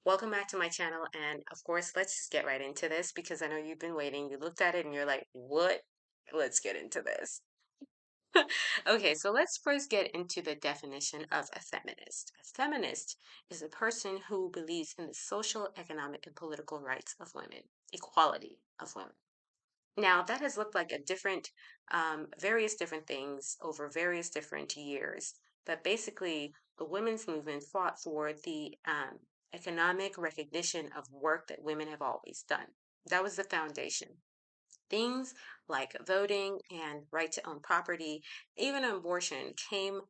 Welcome back to my channel. And of course, let's just get right into this because I know you've been waiting. You looked at it and you're like, what? Let's get into this. Okay, so let's first get into the definition of a feminist. A feminist is a person who believes in the social, economic, and political rights of women, equality of women. Now, that has looked like various different things over various different years. But basically, the women's movement fought for the economic recognition of work that women have always done. That was the foundation. Things like voting and right to own property, even abortion, came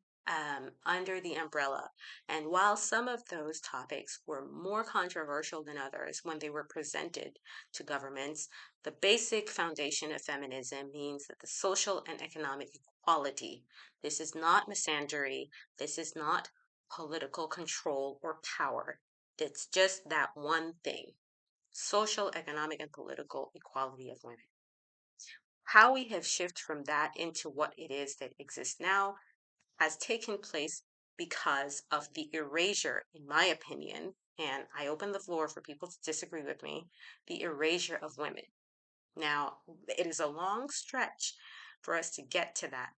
under the umbrella. And while some of those topics were more controversial than others when they were presented to governments, the basic foundation of feminism means that the social and economic equality, this is not misandry, this is not political control or power. It's just that one thing: social, economic, and political equality of women. How we have shifted from that into what it is that exists now has taken place because of the erasure, in my opinion, and I open the floor for people to disagree with me, the erasure of women. Now, it is a long stretch for us to get to that,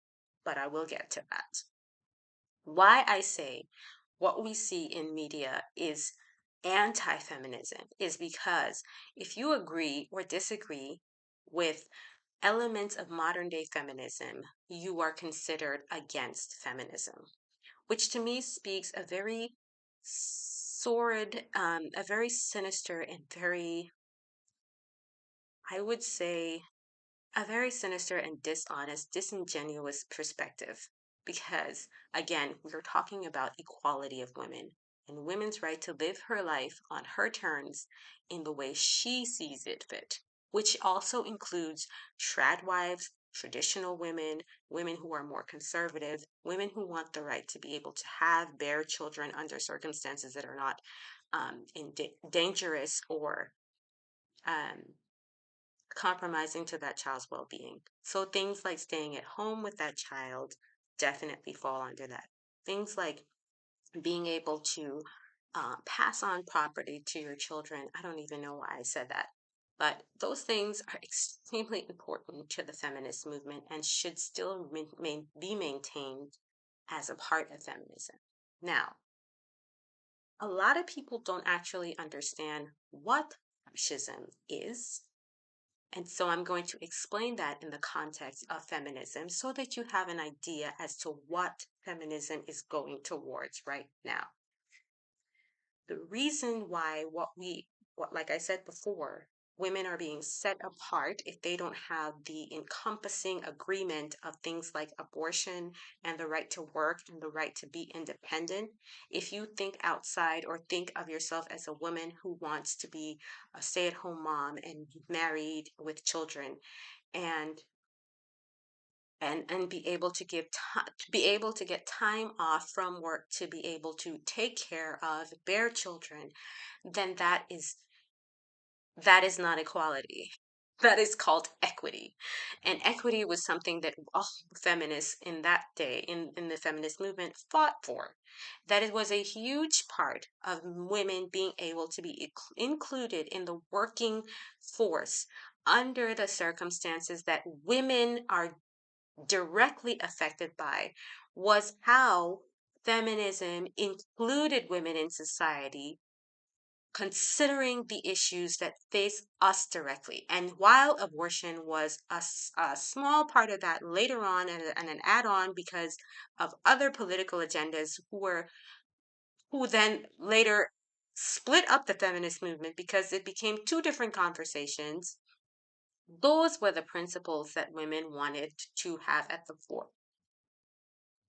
but I will get to that. Why I say what we see in media is anti-feminism is because if you agree or disagree with elements of modern day feminism, you are considered against feminism, which to me speaks a very sordid, a very sinister and very, I would say, a very sinister and dishonest, disingenuous perspective. Because again, we're talking about equality of women and women's right to live her life on her terms in the way she sees it fit, which also includes trad wives, traditional women, women who are more conservative, women who want the right to be able to bear children under circumstances that are not dangerous or um, compromising to that child's well being. So things like staying at home with that child definitely fall under that. Things like being able to pass on property to your children. I don't even know why I said that. But those things are extremely important to the feminist movement and should still be maintained as a part of feminism. Now, a lot of people don't actually understand what fascism is, and so I'm going to explain that in the context of feminism so that you have an idea as to what feminism is going towards right now. The reason why like I said before, women are being set apart if they don't have the encompassing agreement of things like abortion and the right to work and the right to be independent. If you think outside or think of yourself as a woman who wants to be a stay-at-home mom and married with children and be able to be able to get time off from work to be able to take care of bear children, then that is not equality. That is called equity. And equity was something that all feminists in that day, in the feminist movement, fought for. That it was a huge part of women being able to be included in the working force under the circumstances that women are directly affected by, was how feminism included women in society, considering the issues that face us directly. And while abortion was a small part of that later on and an add-on because of other political agendas who then later split up the feminist movement because it became two different conversations, those were the principles that women wanted to have at the fore.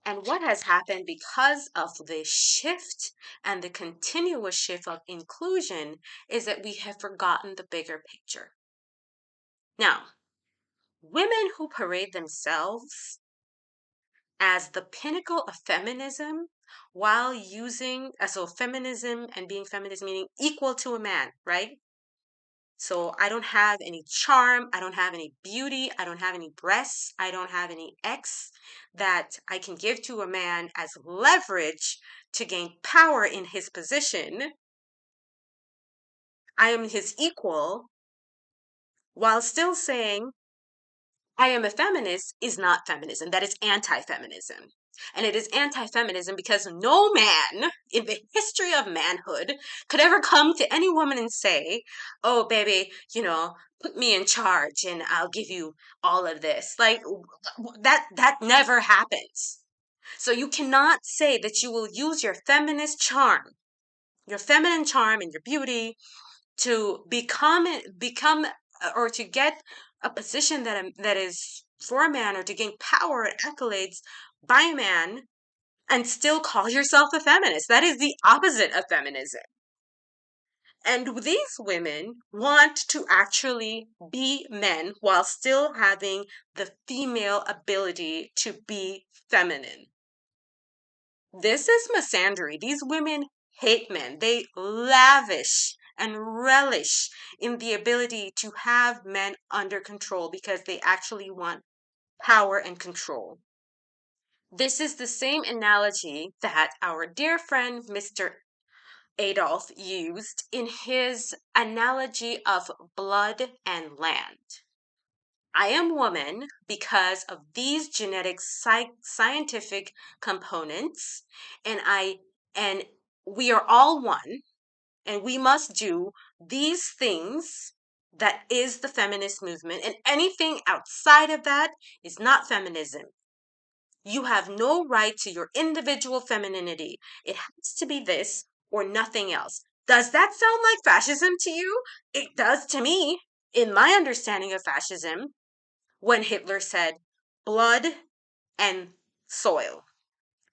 And what has happened because of the shift and the continuous shift of inclusion is that we have forgotten the bigger picture. Now, women who parade themselves as the pinnacle of feminism while so feminism and being feminist meaning equal to a man, right? So I don't have any charm, I don't have any beauty, I don't have any breasts, I don't have any X that I can give to a man as leverage to gain power in his position. I am his equal, while still saying I am a feminist is not feminism. That is anti-feminism. And it is anti-feminism because no man in the history of manhood could ever come to any woman and say, oh, baby, put me in charge and I'll give you all of this. Like that never happens. So you cannot say that you will use your feminist charm, your feminine charm and your beauty to become or to get a position that is for a man, or to gain power and accolades by a man, and still call yourself a feminist. That is the opposite of feminism. And these women want to actually be men while still having the female ability to be feminine. This is misandry. These women hate men. They lavish and relish in the ability to have men under control because they actually want power and control. This is the same analogy that our dear friend Mr. Adolf used in his analogy of blood and land. I am woman because of these genetic scientific components, and we are all one, and we must do these things. That is the feminist movement, and anything outside of that is not feminism. You have no right to your individual femininity. It has to be this or nothing else. Does that sound like fascism to you? It does to me. In my understanding of fascism, when Hitler said blood and soil.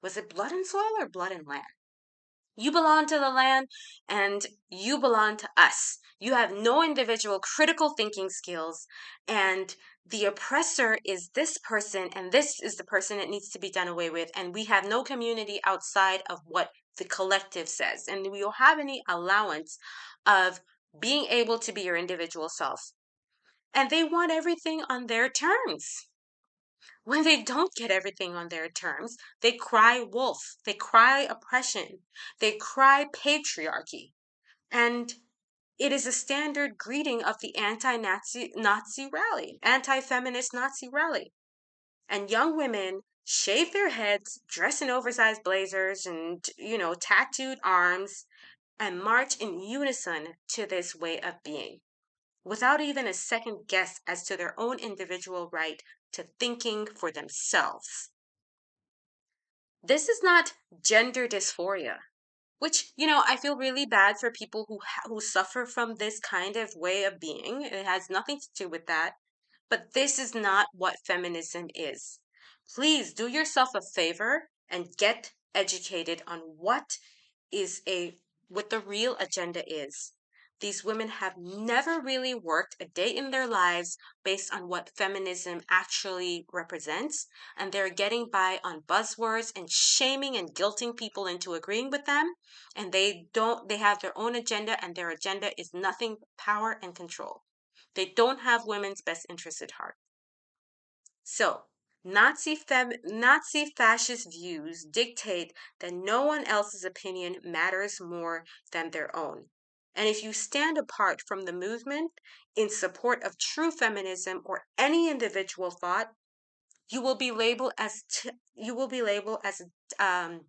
Was it blood and soil or blood and land? You belong to the land and you belong to us. You have no individual critical thinking skills, and the oppressor is this person, and this is the person that needs to be done away with. And we have no community outside of what the collective says, and we don't have any allowance of being able to be your individual self. And they want everything on their terms. When they don't get everything on their terms, they cry wolf, they cry oppression, they cry patriarchy. And it is a standard greeting of the anti-Nazi rally, anti-feminist Nazi rally. And young women shave their heads, dress in oversized blazers and, tattooed arms, and march in unison to this way of being, without even a second guess as to their own individual right to thinking for themselves. This is not gender dysphoria, which, I feel really bad for people who suffer from this kind of way of being. It has nothing to do with that. But this is not what feminism is. Please do yourself a favor and get educated on what the real agenda is. These women have never really worked a day in their lives based on what feminism actually represents, and they're getting by on buzzwords and shaming and guilting people into agreeing with them, and they have their own agenda, and their agenda is nothing but power and control. They don't have women's best interests at heart. So, Nazi fascist views dictate that no one else's opinion matters more than their own. And if you stand apart from the movement in support of true feminism or any individual thought, you will be labeled as a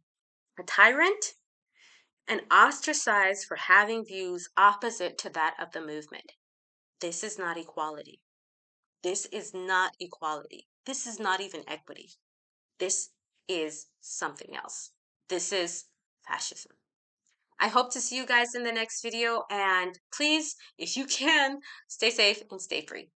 tyrant and ostracized for having views opposite to that of the movement. This is not equality. This is not equality. This is not even equity. This is something else. This is fascism. I hope to see you guys in the next video, and please, if you can, stay safe and stay free.